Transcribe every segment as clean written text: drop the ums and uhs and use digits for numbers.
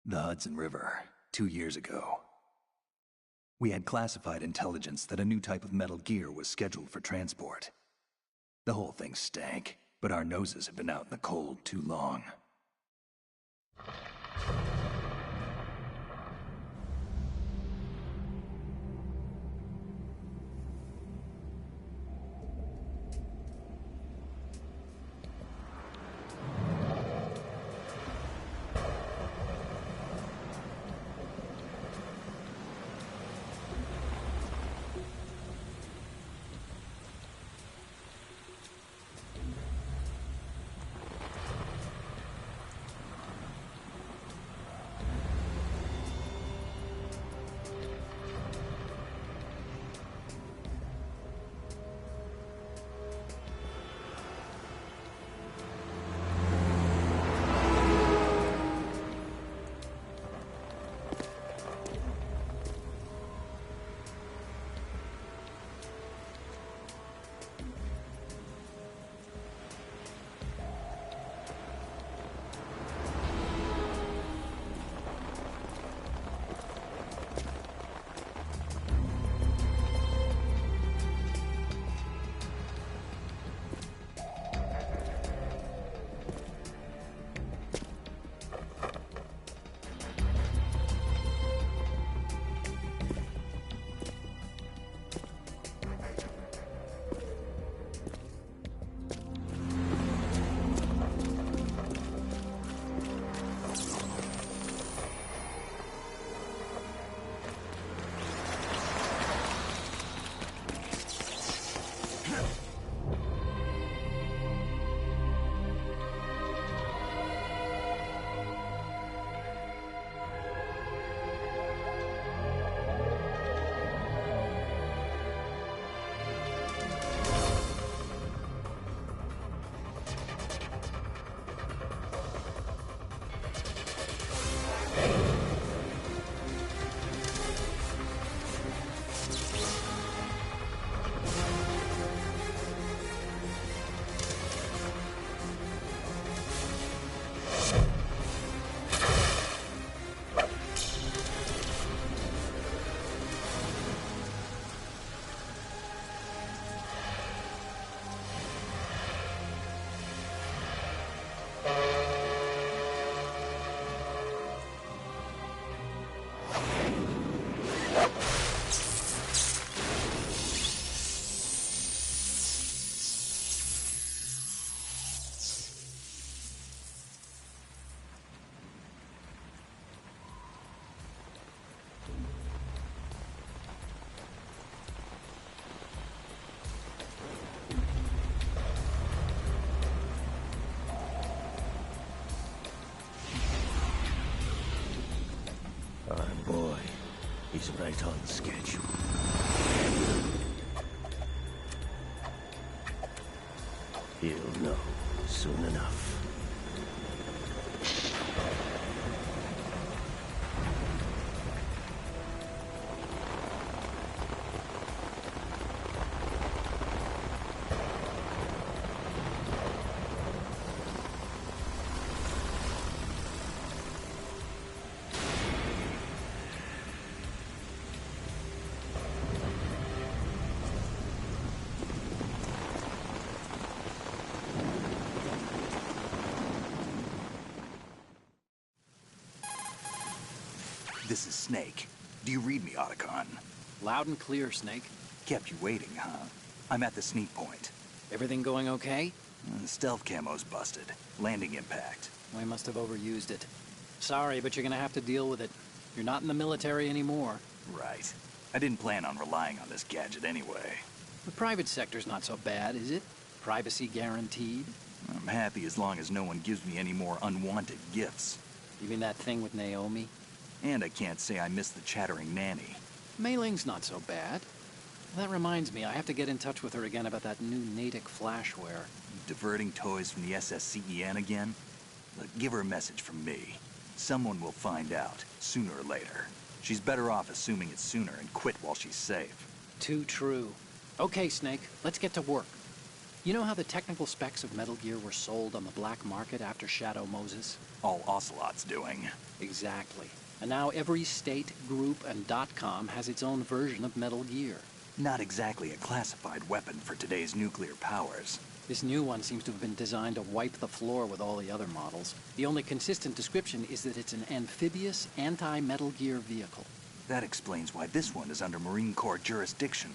The Hudson River, 2 years ago. We had classified intelligence that a new type of metal gear was scheduled for transport. The whole thing stank, but our noses had been out in the cold too long. Our boy, he's right on schedule. He'll know soon enough. This is Snake. Do you read me, Otacon? Loud and clear, Snake. Kept you waiting, huh? I'm at the sneak point. Everything going okay? The stealth camo's busted. Landing impact. We must have overused it. Sorry, but you're gonna have to deal with it. You're not in the military anymore. Right. I didn't plan on relying on this gadget anyway. The private sector's not so bad, is it? Privacy guaranteed? I'm happy as long as no one gives me any more unwanted gifts. You mean that thing with Naomi? And I can't say I miss the chattering nanny. Mei Ling's not so bad. That reminds me, I have to get in touch with her again about that new Natick flashware. Diverting toys from the SSCEN again? Look, give her a message from me. Someone will find out, sooner or later. She's better off assuming it's sooner and quit while she's safe. Too true. Okay, Snake, let's get to work. You know how the technical specs of Metal Gear were sold on the black market after Shadow Moses? All Ocelot's doing. Exactly. And now every state, group, and .com has its own version of Metal Gear. Not exactly a classified weapon for today's nuclear powers. This new one seems to have been designed to wipe the floor with all the other models. The only consistent description is that it's an amphibious, anti-Metal Gear vehicle. That explains why this one is under Marine Corps jurisdiction.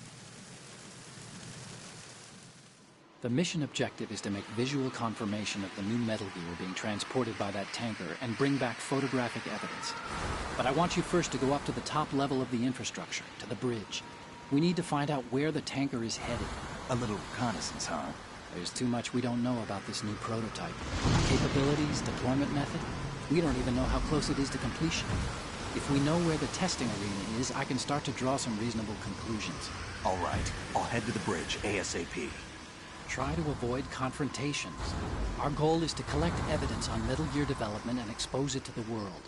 The mission objective is to make visual confirmation of the new Metal Gear being transported by that tanker and bring back photographic evidence. But I want you first to go up to the top level of the infrastructure, to the bridge. We need to find out where the tanker is headed. A little reconnaissance, huh? There's too much we don't know about this new prototype. Capabilities, deployment method. We don't even know how close it is to completion. If we know where the testing arena is, I can start to draw some reasonable conclusions. All right, I'll head to the bridge ASAP. Try to avoid confrontations. Our goal is to collect evidence on Metal Gear development and expose it to the world.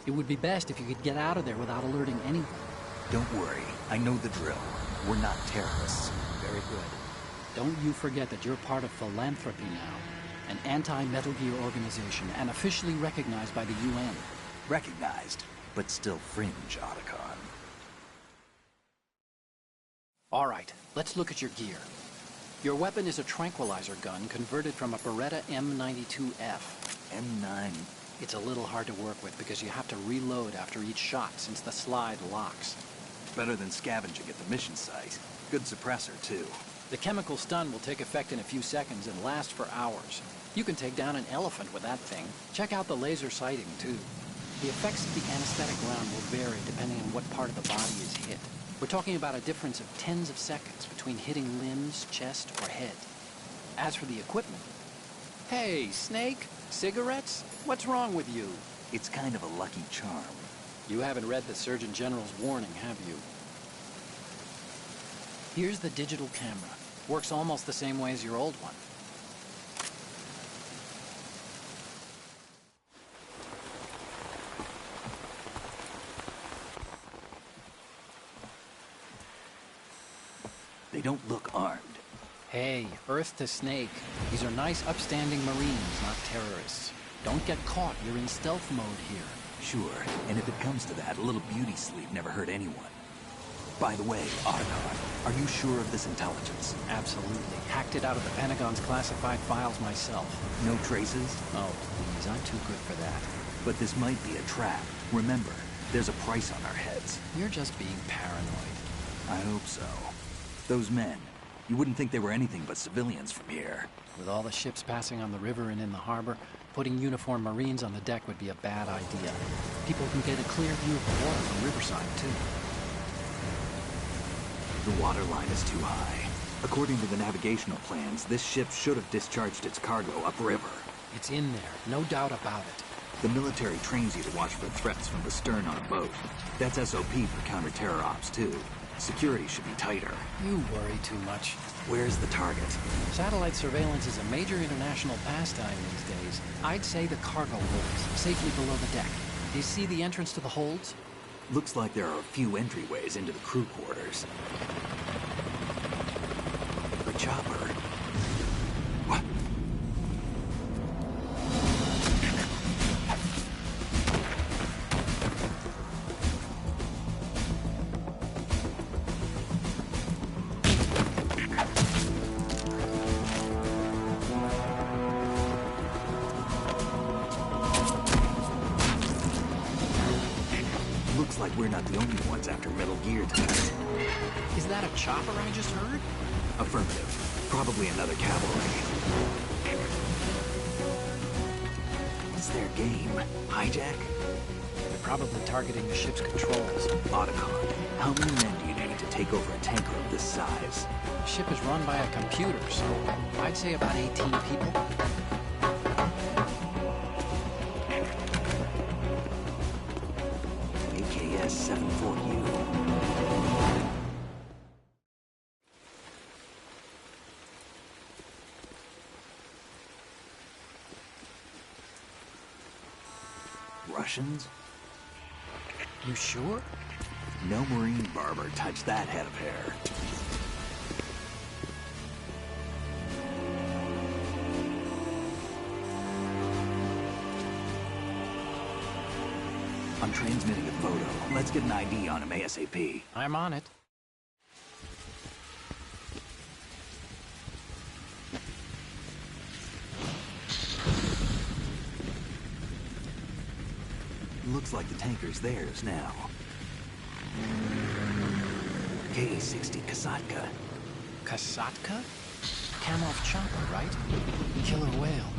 It would be best if you could get out of there without alerting anyone. Don't worry, I know the drill. We're not terrorists. Very good. Don't you forget that you're part of Philanthropy now, an anti-Metal Gear organization and officially recognized by the UN. Recognized, but still fringe, Otacon. All right, let's look at your gear. Your weapon is a tranquilizer gun converted from a Beretta M92F. M9. It's a little hard to work with because you have to reload after each shot since the slide locks. Better than scavenging at the mission site. Good suppressor, too. The chemical stun will take effect in a few seconds and last for hours. You can take down an elephant with that thing. Check out the laser sighting, too. The effects of the anesthetic round will vary depending on what part of the body is hit. We're talking about a difference of tens of seconds between hitting limbs, chest, or head. As for the equipment... Hey, Snake? Cigarettes? What's wrong with you? It's kind of a lucky charm. You haven't read the Surgeon General's warning, have you? Here's the digital camera. Works almost the same way as your old one. They don't look armed. Hey, Earth to Snake. These are nice, upstanding Marines, not terrorists. Don't get caught. You're in stealth mode here. Sure, and if it comes to that, a little beauty sleep never hurt anyone. By the way, Otacon, are you sure of this intelligence? Absolutely. Hacked it out of the Pentagon's classified files myself. No traces? Oh, please, I'm too good for that. But this might be a trap. Remember, there's a price on our heads. You're just being paranoid. I hope so. Those men, you wouldn't think they were anything but civilians from here. With all the ships passing on the river and in the harbor, putting uniformed Marines on the deck would be a bad idea. People can get a clear view of the water from Riverside, too. The water line is too high. According to the navigational plans, this ship should have discharged its cargo upriver. It's in there, no doubt about it. The military trains you to watch for threats from the stern on a boat. That's SOP for counter-terror ops, too. Security should be tighter. You worry too much. Where's the target? Satellite surveillance is a major international pastime these days. I'd say the cargo holds, safely below the deck. Do you see the entrance to the holds? Looks like there are a few entryways into the crew quarters. The chopper. What? Looks like we're not the only ones after Metal Gear tonight. Is that a chopper I just heard? Affirmative. Probably another cavalry. What's their game? Hijack? They're probably targeting the ship's controls. Otacon, how many men do you need to take over a tanker of this size? The ship is run by a computer, so I'd say about 18 people. AKS 74U. Russians? You sure? No Marine barber touched that head of hair. I'm transmitting a photo. Let's get an ID on him ASAP. I'm on it. Looks like the tanker's theirs now. KA-60 Kasatka. Kasatka? Kamov chopper, right? Killer whale.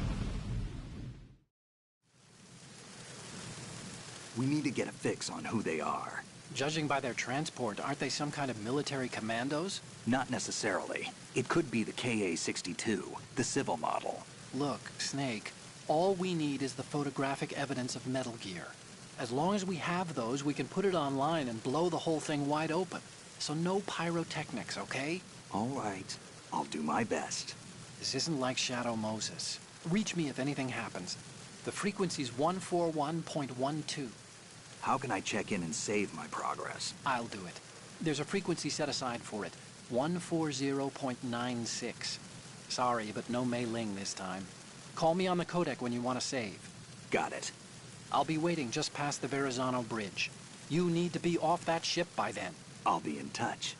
We need to get a fix on who they are. Judging by their transport, aren't they some kind of military commandos? Not necessarily. It could be the KA-62, the civil model. Look, Snake, all we need is the photographic evidence of Metal Gear. As long as we have those, we can put it online and blow the whole thing wide open. So no pyrotechnics, okay? All right. I'll do my best. This isn't like Shadow Moses. Reach me if anything happens. The frequency's 141.12. How can I check in and save my progress? I'll do it. There's a frequency set aside for it. 140.96. Sorry, but no Mei Ling this time. Call me on the codec when you want to save. Got it. I'll be waiting just past the Verrazano Bridge. You need to be off that ship by then. I'll be in touch.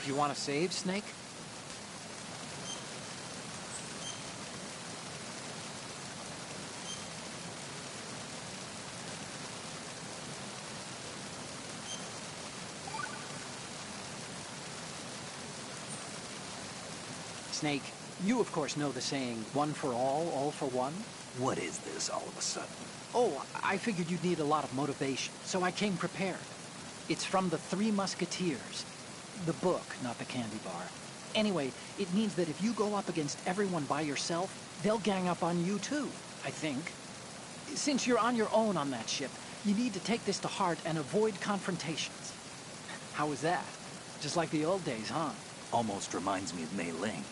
You want to save, Snake? Snake, you of course know the saying, one for all for one? What is this all of a sudden? Oh, I figured you'd need a lot of motivation, so I came prepared. It's from the Three Musketeers. The book, not the candy bar. Anyway, it means that if you go up against everyone by yourself, they'll gang up on you too, I think. Since you're on your own on that ship, you need to take this to heart and avoid confrontations. How was that? Just like the old days, huh? Almost reminds me of Mei Ling.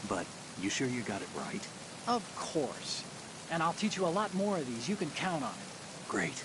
But you sure you got it right? Of course. And I'll teach you a lot more of these. You can count on it. Great.